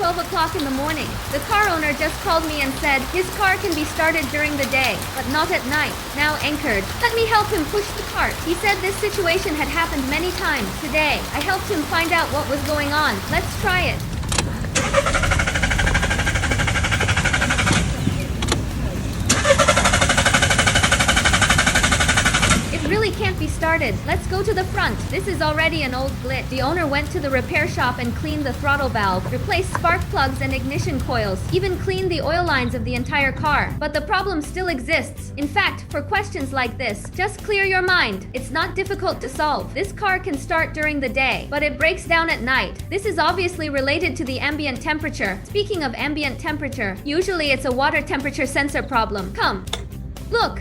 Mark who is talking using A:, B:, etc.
A: 12 o'clock in the morning. The car owner just called me and said his car can be started during the day, but not at night. Now anchored. Let me help him push the cart. He said this situation had happened many times. Today, I helped him find out what was going on. Let's try it. Really can't be started. Let's go to the front. This is already an old glitch. The owner went to the repair shop and cleaned the throttle valve, replaced spark plugs and ignition coils, even cleaned the oil lines of the entire car. But the problem still exists. In fact, for questions like this, just clear your mind. It's not difficult to solve. This car can start during the day, but it breaks down at night. This is obviously related to the ambient temperature. Speaking of ambient temperature, usually it's a water temperature sensor problem. Come, look.